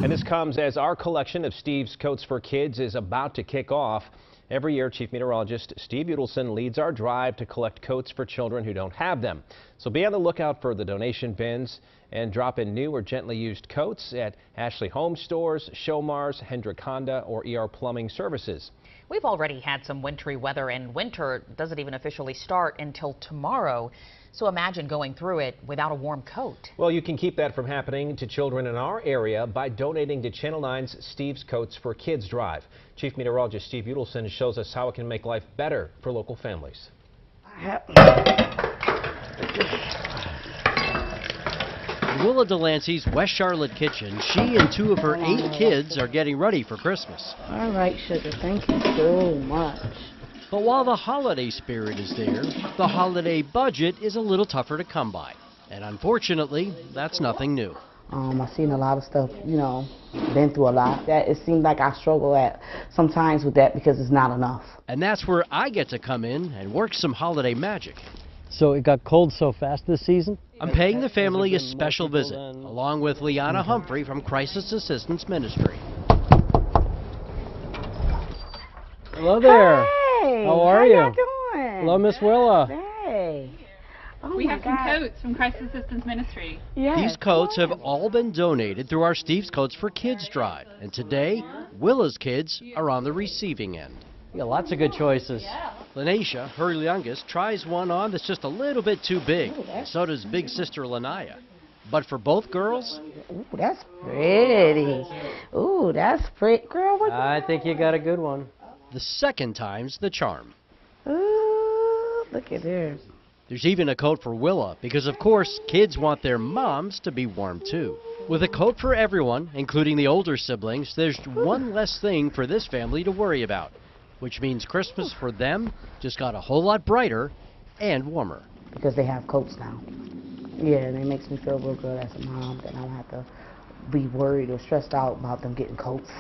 And this comes as our collection of Steve's Coats for Kids is about to kick off. Every year, Chief Meteorologist Steve Udelson leads our drive to collect coats for children who don't have them. So be on the lookout for the donation bins and drop in new or gently used coats at Ashley Home Stores, Showmars, Hendrick Honda, or ER Plumbing Services. We've already had some wintry weather, and winter doesn't even officially start until tomorrow. So imagine going through it without a warm coat. Well, you can keep that from happening to children in our area by donating to Channel 9's Steve's Coats for Kids drive. Chief Meteorologist Steve Udelson shows us how it can make life better for local families. Willa Delancey's West Charlotte kitchen, she and two of her 8 kids are getting ready for Christmas. All right, sugar, thank you so much. But while the holiday spirit is there, the holiday budget is a little tougher to come by. And unfortunately, that's nothing new. I've seen a lot of stuff, been through a lot. It seems like I struggle sometimes with that because it's not enough. And that's where I get to come in and work some holiday magic. So it got cold so fast this season? I'm paying the family a special visit, along with Liana Humphrey from Crisis Assistance Ministry. Hello there. Hey, how are you? How doing? Hello, Miss Willa. Hey. Oh we have some God. coats from Crisis Assistance Ministry. Yes. These coats have all been donated through our Steve's Coats for Kids drive. And today, Willa's kids are on the receiving end. You got lots of good choices. Lanisha, her youngest, tries one on that's just a little bit too big. And so does big sister Lanaya. But for both girls, Ooh, that's pretty. Ooh, that's pretty. Girl, what? I think you got a good one. the second time's the charm. Ooh, look at her. There's even a coat for Willa, because of course, kids want their moms to be warm too. With a coat for everyone, including the older siblings, there's one less thing for this family to worry about, which means Christmas for them just got a whole lot brighter and warmer. Because they have coats now. Yeah, and it makes me feel real good as a mom that I don't have to be worried or stressed out about them getting coats.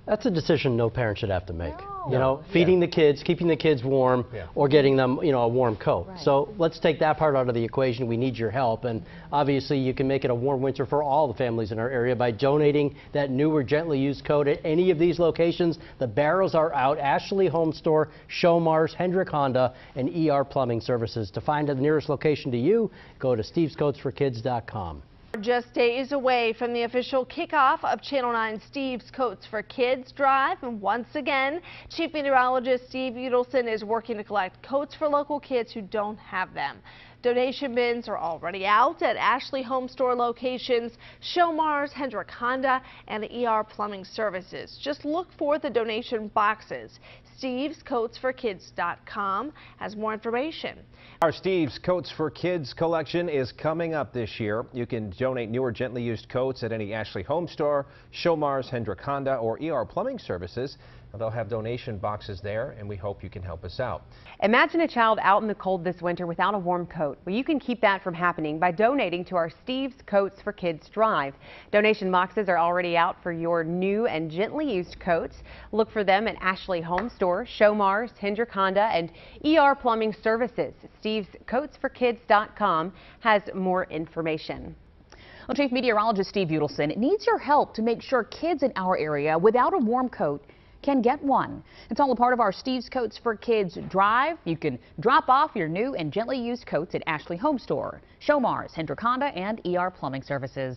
That's a decision no parent should have to make. You know, feeding the kids, keeping the kids warm, or getting them, a warm coat. Right. So let's take that part out of the equation. We need your help. And obviously you can make it a warm winter for all the families in our area by donating that new or gently used coat at any of these locations. The barrels are out. Ashley Home Store, Showmars, Hendrick Honda, and ER Plumbing Services. To find the nearest location to you, go to stevescoatsforkids.com. Just days away from the official kickoff of Channel 9 Steve's Coats for Kids drive, and once again, Chief Meteorologist Steve Udelson is working to collect coats for local kids who don't have them. Donation bins are already out at Ashley Home Store locations, Showmars, Hendrick Honda, and ER Plumbing Services. Just look for the donation boxes. StevesCoatsForKids.com has more information. Our Steve's Coats for Kids collection is coming up this year. You can donate new or gently used coats at any Ashley Home Store, Showmars, Hendrick Honda, or ER Plumbing Services. They'll have donation boxes there, and we hope you can help us out. Imagine a child out in the cold this winter without a warm coat. Well, you can keep that from happening by donating to our Steve's Coats for Kids drive. Donation boxes are already out for your new and gently used coats. Look for them at Ashley Home Store, Showmars, Hendrick Honda, and ER Plumbing Services. StevesCoatsForKids.com has more information. Well, Chief Meteorologist Steve Udelson needs your help to make sure kids in our area without a warm coat can get one. It's all a part of our Steve's Coats for Kids drive. You can drop off your new and gently used coats at Ashley Home Store, Showmars, Hendrick Honda, and ER Plumbing Services.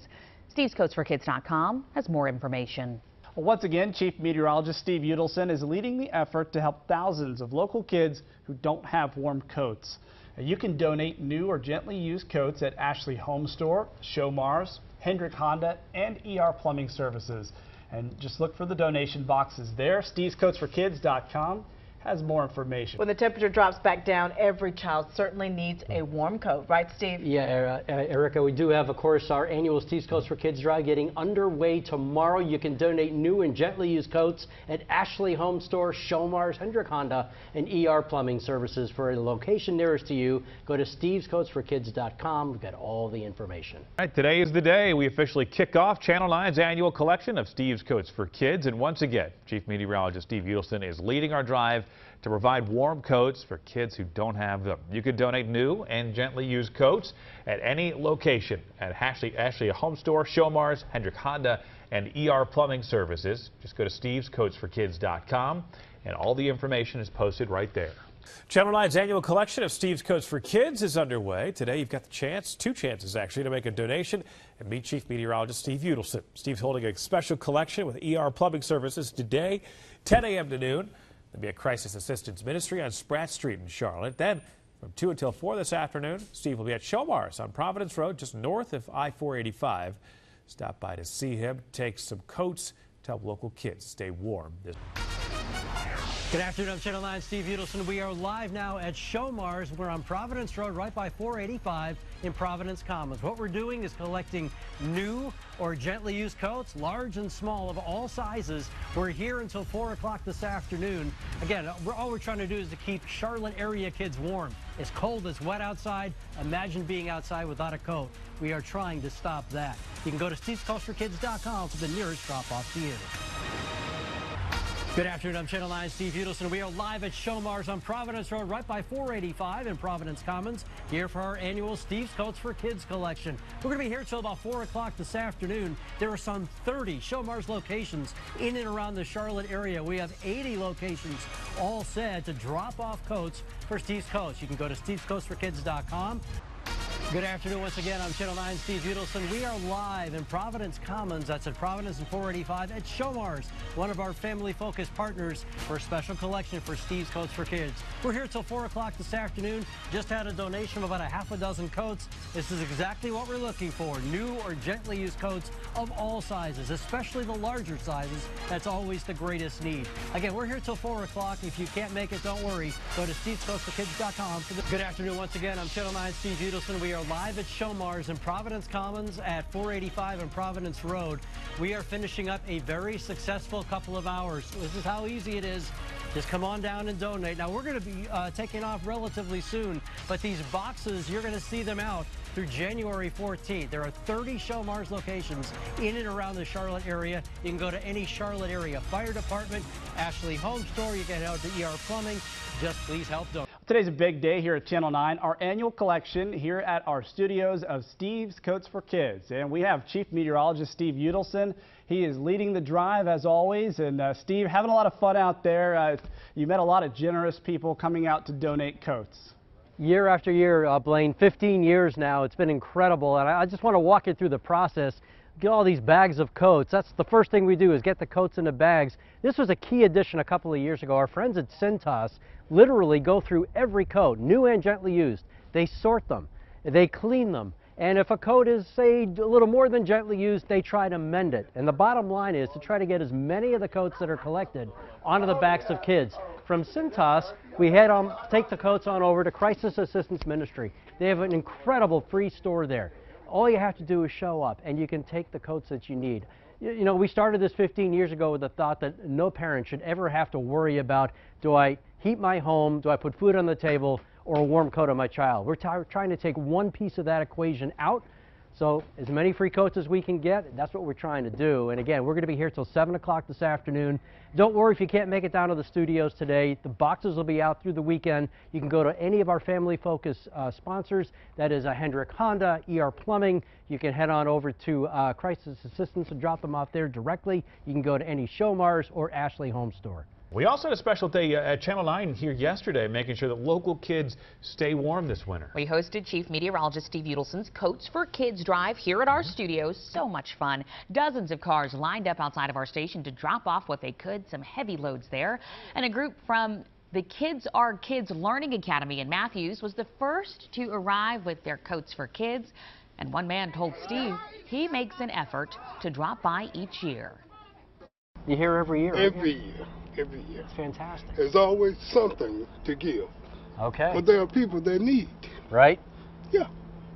StevesCoatsForKids.com has more information. Well, once again, Chief Meteorologist Steve Udelson is leading the effort to help thousands of local kids who don't have warm coats. You can donate new or gently used coats at Ashley Home Store, Showmars, Hendrick Honda, and ER Plumbing Services. And just look for the donation boxes there. StevesCoatsForKids.com has more information. When the temperature drops back down, every child certainly needs a warm coat, right, Steve? Yeah, Erica, we do have, of course, our annual Steve's Coats for Kids drive getting underway tomorrow. You can donate new and gently used coats at Ashley Home Store, Showmars, Hendrick Honda, and ER Plumbing Services. For a location nearest to you, go to StevesCoatsForKids.com. We've got all the information. All right, today is the day we officially kick off Channel 9's annual collection of Steve's Coats for Kids. And once again, Chief Meteorologist Steve Udelson is leading our drive to provide warm coats for kids who don't have them. You could donate new and gently used coats at any location at Ashley Home Store, Showmars, Hendrick Honda, and ER Plumbing Services. Just go to stevescoatsforkids.com, and all the information is posted right there. Channel 9's annual collection of Steve's Coats for Kids is underway. Today you've got the chance, two chances actually, to make a donation and meet Chief Meteorologist Steve Udelson. Steve's holding a special collection with ER Plumbing Services today, 10 a.m. to noon. There'll be a Crisis Assistance Ministry on Spratt Street in Charlotte. Then from 2 until 4 this afternoon, Steve will be at Showmars on Providence Road, just north of I-485. Stop by to see him, take some coats to help local kids stay warm. Good afternoon, I'm Channel 9 Steve Udelson. We are live now at Showmars. We're on Providence Road right by 485 in Providence Commons. What we're doing is collecting new or gently used coats, large and small of all sizes. We're here until 4 o'clock this afternoon. Again, all we're trying to do is to keep Charlotte area kids warm. It's cold, it's wet outside. Imagine being outside without a coat. We are trying to stop that. You can go to stevescoatsforkids.com for the nearest drop-off to you. Good afternoon, I'm Channel 9 Steve Udelson. We are live at Showmars on Providence Road right by 485 in Providence Commons, here for our annual Steve's Coats for Kids collection. We're going to be here till about 4 o'clock this afternoon. There are some 30 Showmars locations in and around the Charlotte area. We have 80 locations all set to drop off coats for Steve's Coats. You can go to stevescoatsforkids.com. Good afternoon once again. I'm Channel 9 Steve Udelson. We are live in Providence Commons. That's at Providence and 485 at Showmars, one of our family-focused partners for a special collection for Steve's Coats for Kids. We're here till 4 o'clock this afternoon. Just had a donation of about a half a dozen coats. This is exactly what we're looking for. New or gently used coats of all sizes, especially the larger sizes. That's always the greatest need. Again, we're here till 4 o'clock. If you can't make it, don't worry. Go to stevescoatsforkids.com. Good afternoon once again. I'm Channel 9 Steve Udelson. We are live at Showmars in Providence Commons at 485 and Providence Road. We are finishing up a very successful couple of hours. This is how easy it is. Just come on down and donate. Now, we're going to be taking off relatively soon, but these boxes, you're going to see them out through January 14th. There are 30 Showmars locations in and around the Charlotte area. You can go to any Charlotte area fire department, Ashley Home Store. You can head out to ER Plumbing. Just please help donate. Today's a big day here at Channel 9, our annual collection here at our studios of Steve's Coats for Kids. And we have Chief Meteorologist Steve Udelson. He is leading the drive as always. And Steve, having a lot of fun out there. You met a lot of generous people coming out to donate coats. Year after year, Blaine, 15 years now. It's been incredible. And I just want to walk you through the process. Get all these bags of coats. That's the first thing we do is get the coats in the bags. This was a key addition a couple of years ago. Our friends at Cintas literally go through every coat, new and gently used. They sort them, they clean them, and if a coat is, say, a little more than gently used, they try to mend it. And the bottom line is to try to get as many of the coats that are collected onto the backs of kids. From Cintas, we take the coats on over to Crisis Assistance Ministry. They have an incredible free store there. All you have to do is show up, and you can take the coats that you need. You know, we started this 15 years ago with the thought that no parent should ever have to worry about, do I heat my home, do I put food on the table, or a warm coat on my child? We're trying to take one piece of that equation out. So as many free coats as we can get, that's what we're trying to do. And again, we're going to be here till 7 o'clock this afternoon. Don't worry if you can't make it down to the studios today. The boxes will be out through the weekend. You can go to any of our family-focused sponsors. That is Hendrick Honda, ER Plumbing. You can head on over to Crisis Assistance and drop them off there directly. You can go to any Showmars or Ashley Home Store. We also had a special day at Channel 9 here yesterday, making sure that local kids stay warm this winter. We hosted Chief Meteorologist Steve Udelson's Coats for Kids drive here at our studios. So much fun. Dozens of cars lined up outside of our station to drop off what they could. Some heavy loads there. And a group from the Kids Are Kids Learning Academy in Matthews was the first to arrive with their Coats for Kids. And one man told Steve he makes an effort to drop by each year. You hear every year? Every year. Every year. It's fantastic. There's always something to give. Okay. But there are people that need. Right? Yeah.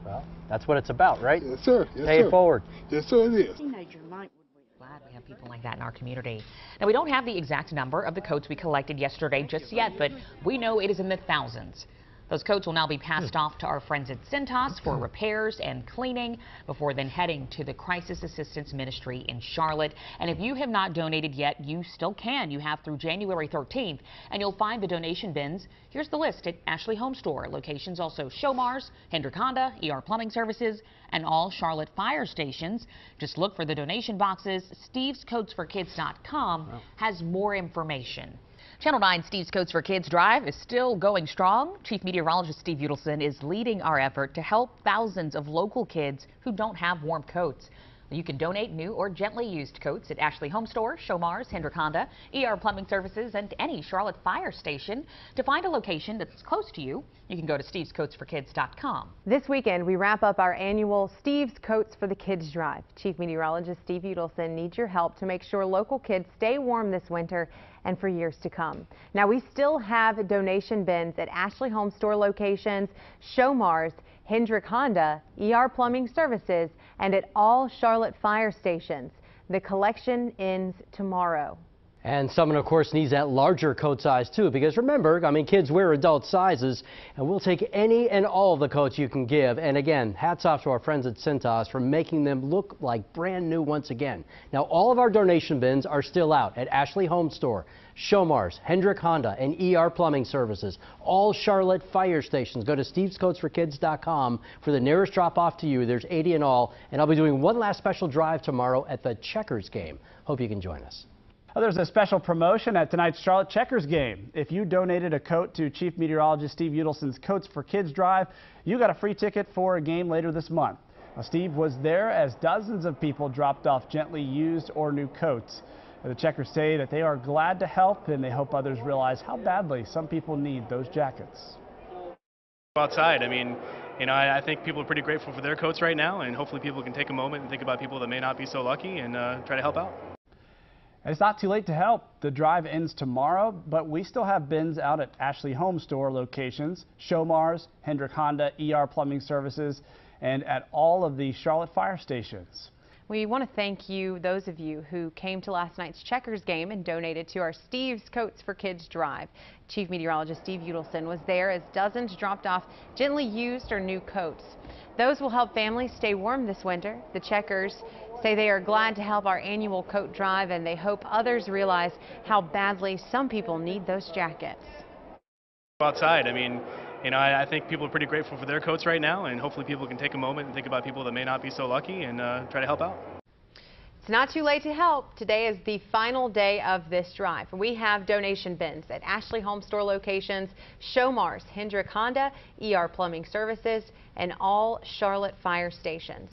Well, that's what it's about, right? Yes, sir. Yes, Pay sir. it forward. Yes, sir, it is. Glad we have people like that in our community. Now, we don't have the exact number of the coats we collected yesterday just yet, but we know it is in the thousands. Those coats will now be passed off to our friends at Cintas for repairs and cleaning before then heading to the Crisis Assistance Ministry in Charlotte. And if you have not donated yet, you still can. You have through January 13th, and you'll find the donation bins. Here's the list at Ashley Home Store. Locations also Showmars, Hendrick Honda, ER Plumbing Services, and all Charlotte fire stations. Just look for the donation boxes. StevesCoatsForKids.com has more information. Channel 9 Steve's Coats for Kids Drive is still going strong. Chief Meteorologist Steve Udelson is leading our effort to help thousands of local kids who don't have warm coats. You can donate new or gently used coats at Ashley Home Store, Showmars, Hendrick Honda, ER Plumbing Services, and any Charlotte fire station. To find a location that's close to you, you can go to StevesCoatsForKids.com. This weekend, we wrap up our annual Steve's Coats for the Kids Drive. Chief Meteorologist Steve Udelson needs your help to make sure local kids stay warm this winter and for years to come. Now, we still have donation bins at Ashley Home Store locations, Showmars, Hendrick Honda, ER Plumbing Services, and at all Charlotte fire stations. The collection ends tomorrow. And someone, of course, needs that larger coat size, too, because remember, I mean, kids wear adult sizes, and we'll take any and all of the coats you can give. And again, hats off to our friends at Cintas for making them look like brand new once again. Now, all of our donation bins are still out at Ashley Home Store, Showmars, Hendrick Honda, and ER Plumbing Services. All Charlotte fire stations. Go to StevesCoatsForKids.com for the nearest drop-off to you. There's 80 in all, and I'll be doing one last special drive tomorrow at the Checkers game. Hope you can join us. There's a special promotion at tonight's Charlotte Checkers game. If you donated a coat to Chief Meteorologist Steve Udelson's Coats for Kids Drive, you got a free ticket for a game later this month. Now, Steve was there as dozens of people dropped off gently used or new coats. The Checkers say that they are glad to help, and they hope others realize how badly some people need those jackets. Outside, I mean, you know, I think people are pretty grateful for their coats right now, and hopefully people can take a moment and think about people that may not be so lucky and try to help out. It's not too late to help. The drive ends tomorrow, but we still have bins out at Ashley Home Store locations, Showmars, Hendrick Honda, ER Plumbing Services, and at all of the Charlotte fire stations. We want to thank you, those of you who came to last night's Checkers game and donated to our Steve's Coats for Kids Drive. Chief Meteorologist Steve Udelson was there as dozens dropped off gently used or new coats. Those will help families stay warm this winter. The Checkers say they are glad to help our annual coat drive, and they hope others realize how badly some people need those jackets. Outside, I mean, you know, I think people are pretty grateful for their coats right now, and hopefully people can take a moment and think about people that may not be so lucky and try to help out. It's not too late to help. Today is the final day of this drive. We have donation bins at Ashley Home Store locations, Showmars, Hendrick Honda, ER Plumbing Services, and all Charlotte fire stations.